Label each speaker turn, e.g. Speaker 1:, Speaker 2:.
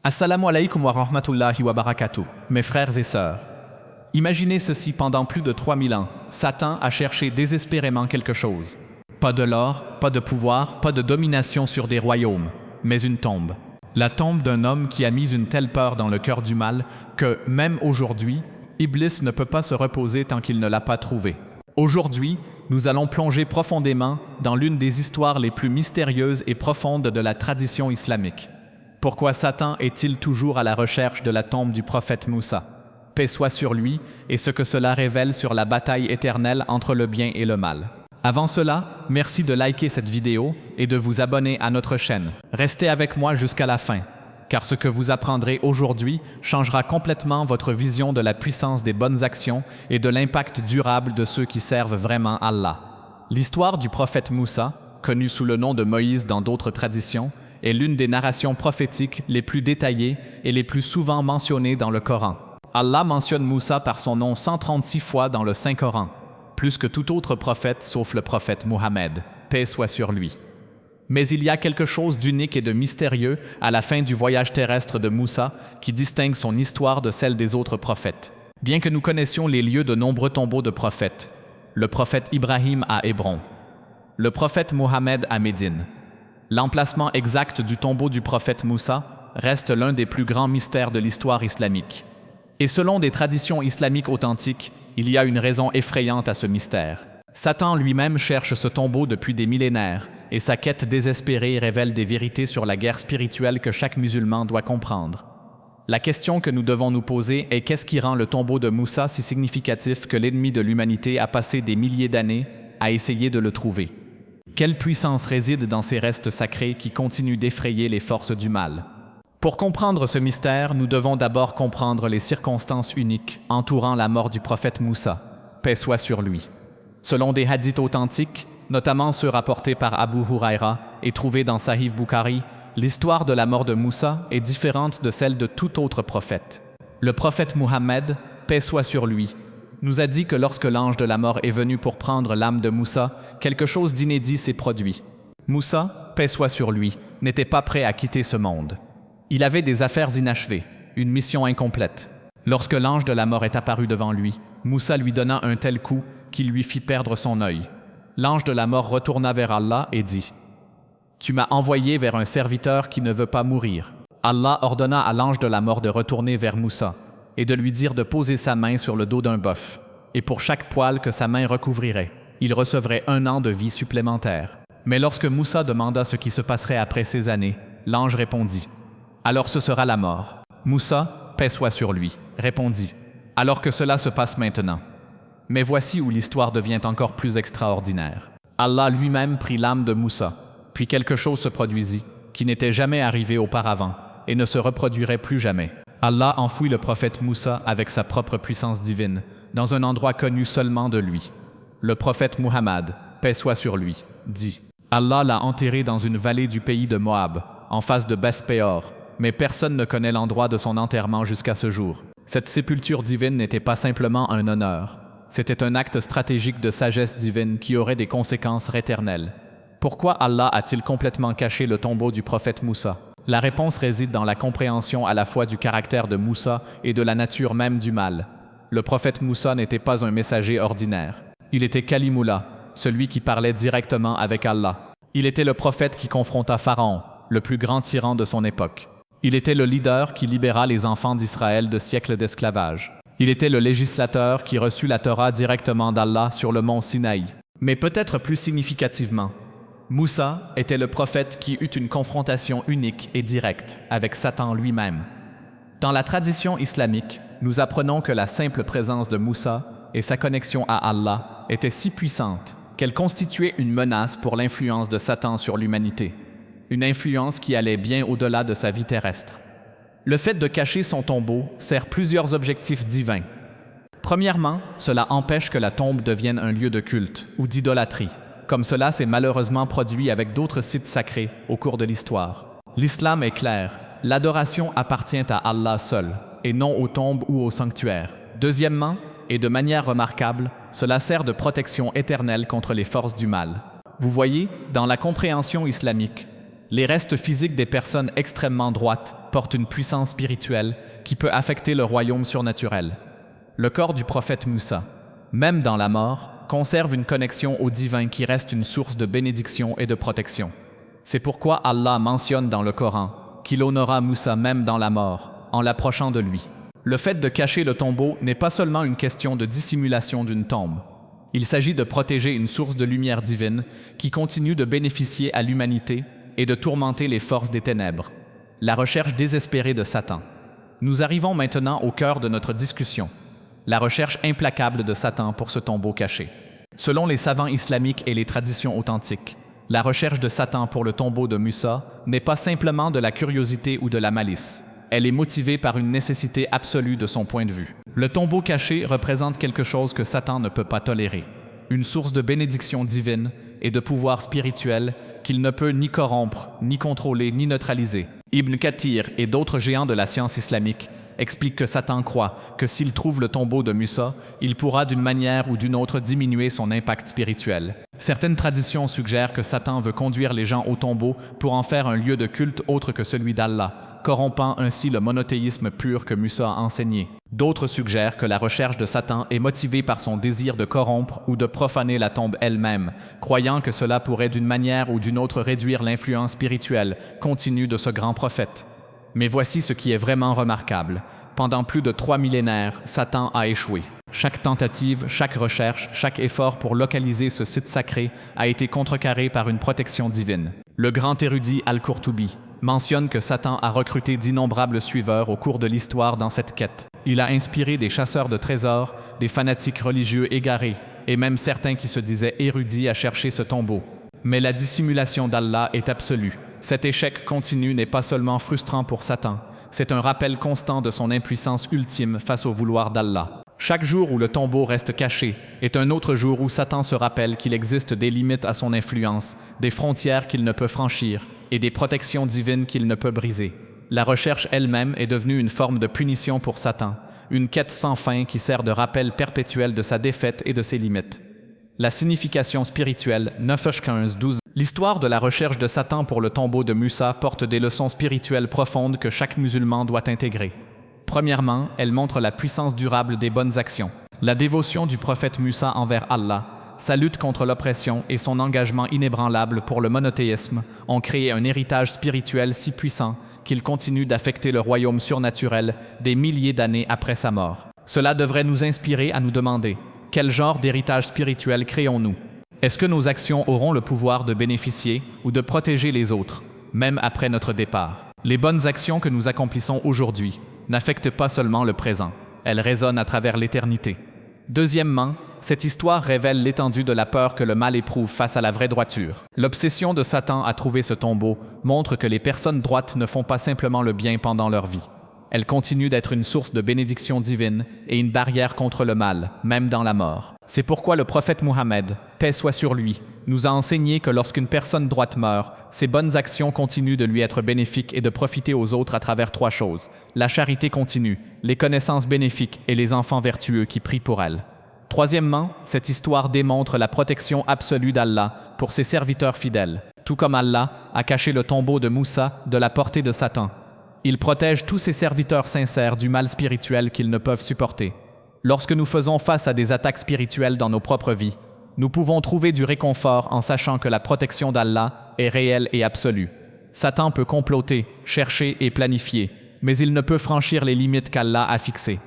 Speaker 1: Assalamu alaikum wa rahmatullahi wa barakatuh, mes frères et sœurs. Imaginez ceci, pendant plus de 3000 ans, Satan a cherché désespérément quelque chose. Pas de l'or, pas de pouvoir, pas de domination sur des royaumes, mais une tombe. La tombe d'un homme qui a mis une telle peur dans le cœur du mal que, même aujourd'hui, Iblis ne peut pas se reposer tant qu'il ne l'a pas trouvé. Aujourd'hui, nous allons plonger profondément dans l'une des histoires les plus mystérieuses et profondes de la tradition islamique. Pourquoi Satan est-il toujours à la recherche de la tombe du prophète Moussa? Paix soit sur lui, et ce que cela révèle sur la bataille éternelle entre le bien et le mal. Avant cela, merci de liker cette vidéo et de vous abonner à notre chaîne. Restez avec moi jusqu'à la fin, car ce que vous apprendrez aujourd'hui changera complètement votre vision de la puissance des bonnes actions et de l'impact durable de ceux qui servent vraiment Allah. L'histoire du prophète Moussa, connu sous le nom de Moïse dans d'autres traditions, est l'une des narrations prophétiques les plus détaillées et les plus souvent mentionnées dans le Coran. Allah mentionne Moussa par son nom 136 fois dans le Saint-Coran, plus que tout autre prophète sauf le prophète Mohammed, paix soit sur lui. Mais il y a quelque chose d'unique et de mystérieux à la fin du voyage terrestre de Moussa qui distingue son histoire de celle des autres prophètes. Bien que nous connaissions les lieux de nombreux tombeaux de prophètes, le prophète Ibrahim à Hébron, le prophète Mohammed à Médine, l'emplacement exact du tombeau du prophète Moussa reste l'un des plus grands mystères de l'histoire islamique. Et selon des traditions islamiques authentiques, il y a une raison effrayante à ce mystère. Satan lui-même cherche ce tombeau depuis des millénaires, et sa quête désespérée révèle des vérités sur la guerre spirituelle que chaque musulman doit comprendre. La question que nous devons nous poser est: qu'est-ce qui rend le tombeau de Moussa si significatif que l'ennemi de l'humanité a passé des milliers d'années à essayer de le trouver? Quelle puissance réside dans ces restes sacrés qui continuent d'effrayer les forces du mal? Pour comprendre ce mystère, nous devons d'abord comprendre les circonstances uniques entourant la mort du prophète Moussa, paix soit sur lui. Selon des hadiths authentiques, notamment ceux rapportés par Abu Huraira et trouvés dans Sahih Bukhari, l'histoire de la mort de Moussa est différente de celle de tout autre prophète. Le prophète Mohammed, paix soit sur lui, nous a dit que lorsque l'ange de la mort est venu pour prendre l'âme de Moussa, quelque chose d'inédit s'est produit. Moussa, paix soit sur lui, n'était pas prêt à quitter ce monde. Il avait des affaires inachevées, une mission incomplète. Lorsque l'ange de la mort est apparu devant lui, Moussa lui donna un tel coup qu'il lui fit perdre son œil. L'ange de la mort retourna vers Allah et dit: « Tu m'as envoyé vers un serviteur qui ne veut pas mourir. » Allah ordonna à l'ange de la mort de retourner vers Moussa et de lui dire de poser sa main sur le dos d'un bœuf, et pour chaque poil que sa main recouvrirait, il recevrait 1 an de vie supplémentaire. Mais lorsque Moussa demanda ce qui se passerait après ces années, l'ange répondit: « Alors ce sera la mort. » Moussa, paix soit sur lui, répondit: « Alors que cela se passe maintenant. » Mais voici où l'histoire devient encore plus extraordinaire. Allah lui-même prit l'âme de Moussa, puis quelque chose se produisit, qui n'était jamais arrivé auparavant, et ne se reproduirait plus jamais. Allah enfouit le prophète Moussa avec sa propre puissance divine, dans un endroit connu seulement de lui. Le prophète Muhammad, paix soit sur lui, dit: « Allah l'a enterré dans une vallée du pays de Moab, en face de Beth Péor, mais personne ne connaît l'endroit de son enterrement jusqu'à ce jour. » Cette sépulture divine n'était pas simplement un honneur. C'était un acte stratégique de sagesse divine qui aurait des conséquences éternelles. Pourquoi Allah a-t-il complètement caché le tombeau du prophète Moussa? La réponse réside dans la compréhension à la fois du caractère de Moussa et de la nature même du mal. Le prophète Moussa n'était pas un messager ordinaire. Il était Kalimullah, celui qui parlait directement avec Allah. Il était le prophète qui confronta Pharaon, le plus grand tyran de son époque. Il était le leader qui libéra les enfants d'Israël de siècles d'esclavage. Il était le législateur qui reçut la Torah directement d'Allah sur le mont Sinaï. Mais peut-être plus significativement, Moussa était le prophète qui eut une confrontation unique et directe avec Satan lui-même. Dans la tradition islamique, nous apprenons que la simple présence de Moussa et sa connexion à Allah étaient si puissantes qu'elle constituait une menace pour l'influence de Satan sur l'humanité. Une influence qui allait bien au-delà de sa vie terrestre. Le fait de cacher son tombeau sert plusieurs objectifs divins. Premièrement, cela empêche que la tombe devienne un lieu de culte ou d'idolâtrie, comme cela s'est malheureusement produit avec d'autres sites sacrés au cours de l'histoire. L'islam est clair, l'adoration appartient à Allah seul, et non aux tombes ou aux sanctuaires. Deuxièmement, et de manière remarquable, cela sert de protection éternelle contre les forces du mal. Vous voyez, dans la compréhension islamique, les restes physiques des personnes extrêmement droites porte une puissance spirituelle qui peut affecter le royaume surnaturel. Le corps du prophète Moussa, même dans la mort, conserve une connexion au divin qui reste une source de bénédiction et de protection. C'est pourquoi Allah mentionne dans le Coran qu'il honora Moussa même dans la mort, en l'approchant de lui. Le fait de cacher le tombeau n'est pas seulement une question de dissimulation d'une tombe. Il s'agit de protéger une source de lumière divine qui continue de bénéficier à l'humanité et de tourmenter les forces des ténèbres. La recherche désespérée de Satan. Nous arrivons maintenant au cœur de notre discussion. La recherche implacable de Satan pour ce tombeau caché. Selon les savants islamiques et les traditions authentiques, la recherche de Satan pour le tombeau de Moussa n'est pas simplement de la curiosité ou de la malice. Elle est motivée par une nécessité absolue de son point de vue. Le tombeau caché représente quelque chose que Satan ne peut pas tolérer, une source de bénédiction divine et de pouvoir spirituel qu'il ne peut ni corrompre, ni contrôler, ni neutraliser. Ibn Kathir et d'autres géants de la science islamique expliquent que Satan croit que s'il trouve le tombeau de Moussa, il pourra d'une manière ou d'une autre diminuer son impact spirituel. Certaines traditions suggèrent que Satan veut conduire les gens au tombeau pour en faire un lieu de culte autre que celui d'Allah, corrompant ainsi le monothéisme pur que Moussa a enseigné. D'autres suggèrent que la recherche de Satan est motivée par son désir de corrompre ou de profaner la tombe elle-même, croyant que cela pourrait d'une manière ou d'une autre réduire l'influence spirituelle continue de ce grand prophète. Mais voici ce qui est vraiment remarquable. Pendant plus de 3 millénaires, Satan a échoué. Chaque tentative, chaque recherche, chaque effort pour localiser ce site sacré a été contrecarré par une protection divine. Le grand érudit Al-Qurtubi mentionne que Satan a recruté d'innombrables suiveurs au cours de l'histoire dans cette quête. Il a inspiré des chasseurs de trésors, des fanatiques religieux égarés, et même certains qui se disaient érudits à chercher ce tombeau. Mais la dissimulation d'Allah est absolue. Cet échec continu n'est pas seulement frustrant pour Satan, c'est un rappel constant de son impuissance ultime face au vouloir d'Allah. Chaque jour où le tombeau reste caché est un autre jour où Satan se rappelle qu'il existe des limites à son influence, des frontières qu'il ne peut franchir et des protections divines qu'il ne peut briser. La recherche elle-même est devenue une forme de punition pour Satan, une quête sans fin qui sert de rappel perpétuel de sa défaite et de ses limites. La signification spirituelle, 9-15-12. L'histoire de la recherche de Satan pour le tombeau de Moussa porte des leçons spirituelles profondes que chaque musulman doit intégrer. Premièrement, elle montre la puissance durable des bonnes actions. La dévotion du prophète Moussa envers Allah, sa lutte contre l'oppression et son engagement inébranlable pour le monothéisme ont créé un héritage spirituel si puissant qu'il continue d'affecter le royaume surnaturel des milliers d'années après sa mort. Cela devrait nous inspirer à nous demander: quel genre d'héritage spirituel créons-nous? Est-ce que nos actions auront le pouvoir de bénéficier ou de protéger les autres, même après notre départ? Les bonnes actions que nous accomplissons aujourd'hui n'affectent pas seulement le présent, elles résonnent à travers l'éternité. Deuxièmement, cette histoire révèle l'étendue de la peur que le mal éprouve face à la vraie droiture. L'obsession de Satan à trouver ce tombeau montre que les personnes droites ne font pas simplement le bien pendant leur vie. Elles continuent d'être une source de bénédiction divine et une barrière contre le mal, même dans la mort. C'est pourquoi le prophète Mohammed, paix soit sur lui, nous a enseigné que lorsqu'une personne droite meurt, ses bonnes actions continuent de lui être bénéfiques et de profiter aux autres à travers 3 choses: la charité continue, les connaissances bénéfiques et les enfants vertueux qui prient pour elle. Troisièmement, cette histoire démontre la protection absolue d'Allah pour ses serviteurs fidèles, tout comme Allah a caché le tombeau de Moussa de la portée de Satan. Il protège tous ses serviteurs sincères du mal spirituel qu'ils ne peuvent supporter. Lorsque nous faisons face à des attaques spirituelles dans nos propres vies, nous pouvons trouver du réconfort en sachant que la protection d'Allah est réelle et absolue. Satan peut comploter, chercher et planifier, mais il ne peut franchir les limites qu'Allah a fixées.